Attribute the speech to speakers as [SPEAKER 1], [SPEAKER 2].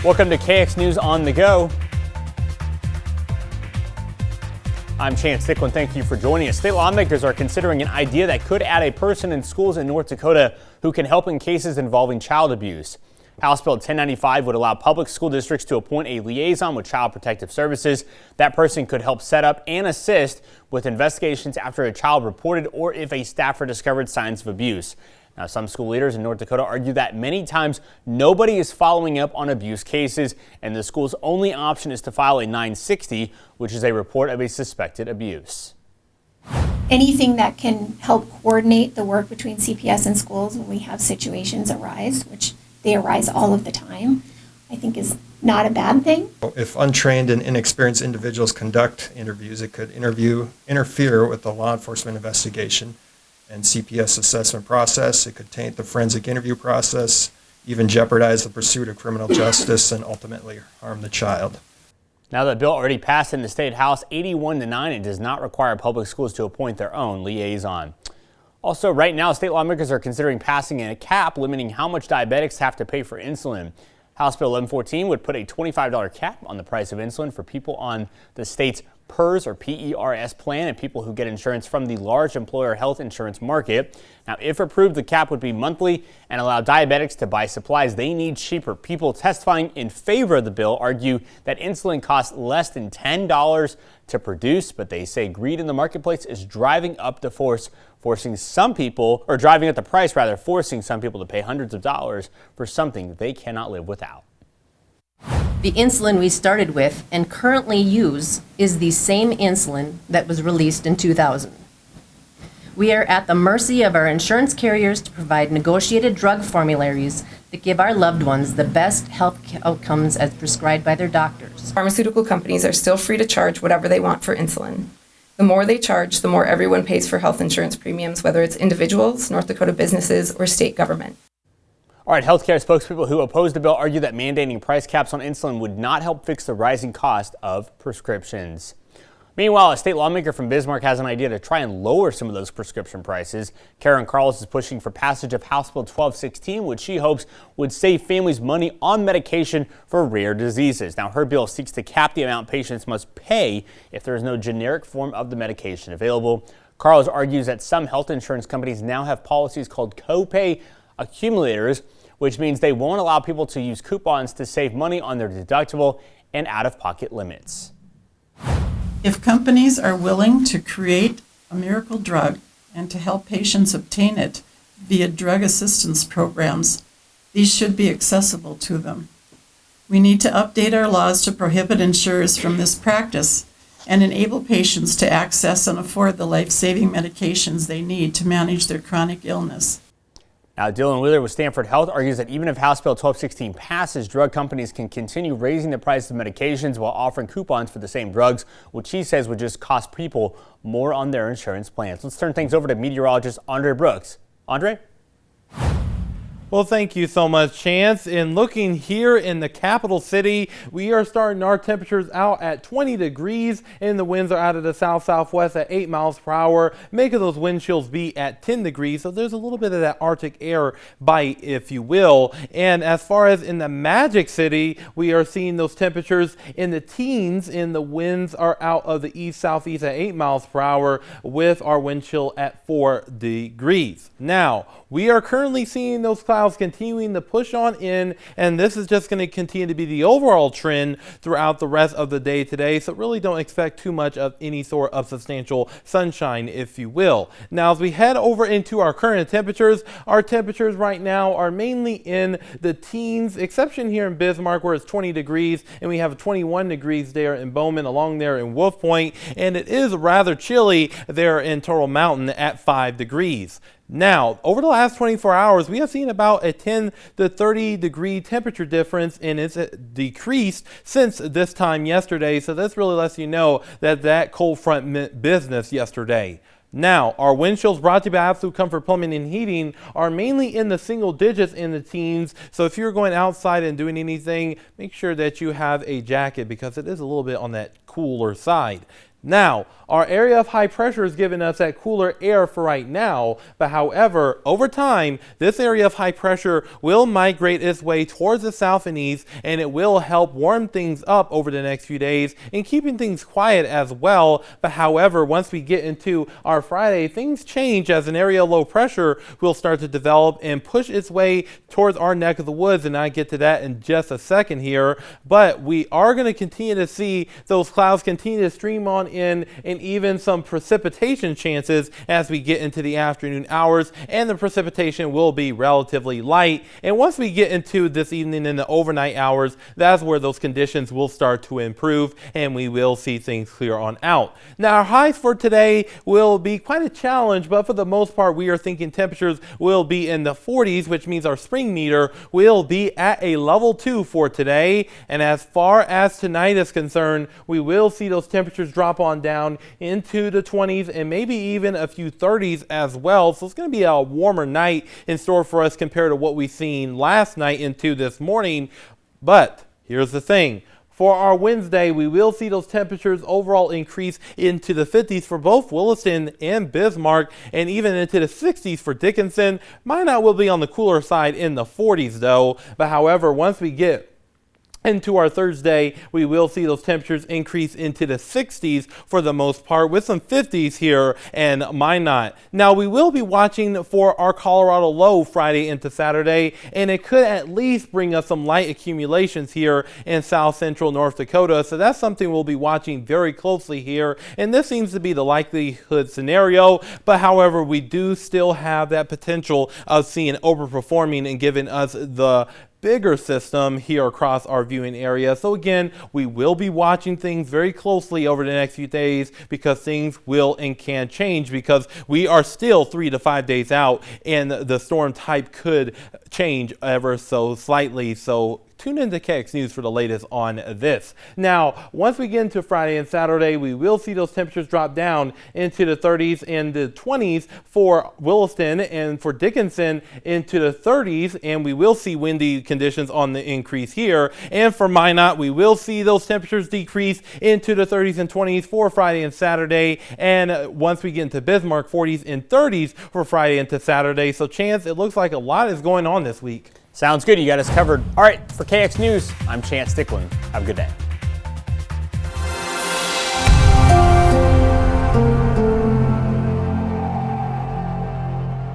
[SPEAKER 1] Welcome to KX News on the Go. I'm Chance Thicklin. Thank you for joining us. State lawmakers are considering an idea that could add a person in schools in North Dakota who can help in cases involving child abuse. House Bill 1095 would allow public school districts to appoint a liaison with Child Protective Services. That person could help set up and assist with investigations after a child reported or if a staffer discovered signs of abuse. Now, some school leaders in North Dakota argue that many times nobody is following up on abuse cases, and the school's only option is to file a 960, which is a report of a suspected abuse.
[SPEAKER 2] Anything that can help coordinate the work between CPS and schools when we have situations arise, which they arise all of the time, I think is not a bad thing.
[SPEAKER 3] If untrained and inexperienced individuals conduct interviews, it could interfere with the law enforcement investigation and CPS assessment process. It could taint the forensic interview process, even jeopardize the pursuit of criminal justice, and ultimately harm the child.
[SPEAKER 1] Now, the bill already passed in the state house 81-9. It does not require public schools to appoint their own liaison. Also, right now, state lawmakers are considering passing a cap limiting how much diabetics have to pay for insulin. House Bill 1114 would put a $25 cap on the price of insulin for people on the state's PERS or PERS plan and people who get insurance from the large employer health insurance market. Now, if approved, the cap would be monthly and allow diabetics to buy supplies they need cheaper. People testifying in favor of the bill argue that insulin costs less than $10 to produce, but they say greed in the marketplace is driving up the forcing some people to pay hundreds of dollars for something they cannot live without.
[SPEAKER 4] The insulin we started with and currently use is the same insulin that was released in 2000. We are at the mercy of our insurance carriers to provide negotiated drug formularies that give our loved ones the best health outcomes as prescribed by their doctors.
[SPEAKER 5] Pharmaceutical companies are still free to charge whatever they want for insulin. The more they charge, the more everyone pays for health insurance premiums, whether it's individuals, North Dakota businesses, or state government.
[SPEAKER 1] All right, healthcare spokespeople who oppose the bill argue that mandating price caps on insulin would not help fix the rising cost of prescriptions. Meanwhile, a state lawmaker from Bismarck has an idea to try and lower some of those prescription prices. Karen Carls is pushing for passage of House Bill 1216, which she hopes would save families money on medication for rare diseases. Now, her bill seeks to cap the amount patients must pay if there is no generic form of the medication available. Carls argues that some health insurance companies now have policies called copay accumulators, which means they won't allow people to use coupons to save money on their deductible and out-of-pocket limits.
[SPEAKER 6] If companies are willing to create a miracle drug and to help patients obtain it via drug assistance programs, these should be accessible to them. We need to update our laws to prohibit insurers from this practice and enable patients to access and afford the life-saving medications they need to manage their chronic illness.
[SPEAKER 1] Now, Dylan Wheeler with Stanford Health argues that even if House Bill 1216 passes, drug companies can continue raising the price of medications while offering coupons for the same drugs, which he says would just cost people more on their insurance plans. Let's turn things over to meteorologist Andre Brooks. Andre?
[SPEAKER 7] Well, thank you so much, Chance. In looking here in the capital city, we are starting our temperatures out at 20 degrees and the winds are out of the south-southwest at 8 miles per hour, making those wind chills be at 10 degrees. So there's a little bit of that Arctic air bite, if you will. And as far as in the Magic City, we are seeing those temperatures in the teens and the winds are out of the east-southeast at 8 miles per hour with our wind chill at 4 degrees. Now, we are currently seeing those clouds continuing to push on in, and this is just going to continue to be the overall trend throughout the rest of the day today, so really don't expect too much of any sort of substantial sunshine, if you will. Now, as we head over into our current temperatures, our temperatures right now are mainly in the teens, exception here in Bismarck where it's 20 degrees, and we have 21 degrees there in Bowman, along there in Wolf Point, and it is rather chilly there in Turtle Mountain at 5 degrees. Now, over the last 24 hours, we have seen about a 10 to 30 degree temperature difference, and it's decreased since this time yesterday. So this really lets you know that that cold front meant business yesterday. Now, our wind chills brought to you by Absolute Comfort Plumbing and Heating are mainly in the single digits in the teens. So if you're going outside and doing anything, make sure that you have a jacket because it is a little bit on that cooler side. Now, our area of high pressure is giving us that cooler air for right now, but however, over time, this area of high pressure will migrate its way towards the south and east, and it will help warm things up over the next few days and keeping things quiet as well. But however, once we get into our Friday, things change as an area of low pressure will start to develop and push its way towards our neck of the woods, and I get to that in just a second here. But we are going to continue to see those clouds continue to stream on in, and even some precipitation chances as we get into the afternoon hours, and the precipitation will be relatively light. And once we get into this evening in the overnight hours, that's where those conditions will start to improve and we will see things clear on out. Now, our highs for today will be quite a challenge, but for the most part, we are thinking temperatures will be in the 40s, which means our spring meter will be at a level 2 for today. And as far as tonight is concerned, we will see those temperatures drop on down into the 20s and maybe even a few 30s as well. So it's going to be a warmer night in store for us compared to what we've seen last night into this morning. But here's the thing. For our Wednesday, we will see those temperatures overall increase into the 50s for both Williston and Bismarck, and even into the 60s for Dickinson. Minot will be on the cooler side in the 40s though. But however, once we get into our Thursday, we will see those temperatures increase into the 60s for the most part, with some 50s here and Minot. Now, we will be watching for our Colorado low Friday into Saturday, and it could at least bring us some light accumulations here in south central North Dakota. So that's something we'll be watching very closely here, and this seems to be the likelihood scenario. But however, we do still have that potential of seeing overperforming and giving us the bigger system here across our viewing area. So again, we will be watching things very closely over the next few days, because things will and can change, because we are still 3 to 5 days out and the storm type could change ever so slightly. So tune into KX News for the latest on this. Now, once we get into Friday and Saturday, we will see those temperatures drop down into the 30s and the 20s for Williston, and for Dickinson into the 30s, and we will see windy conditions on the increase here. And for Minot, we will see those temperatures decrease into the 30s and 20s for Friday and Saturday. And once we get into Bismarck, 40s and 30s for Friday into Saturday. So Chance, it looks like a lot is going on this week.
[SPEAKER 1] Sounds good. You got us covered. All right, for KX News, I'm Chance Dicklin. Have a good day.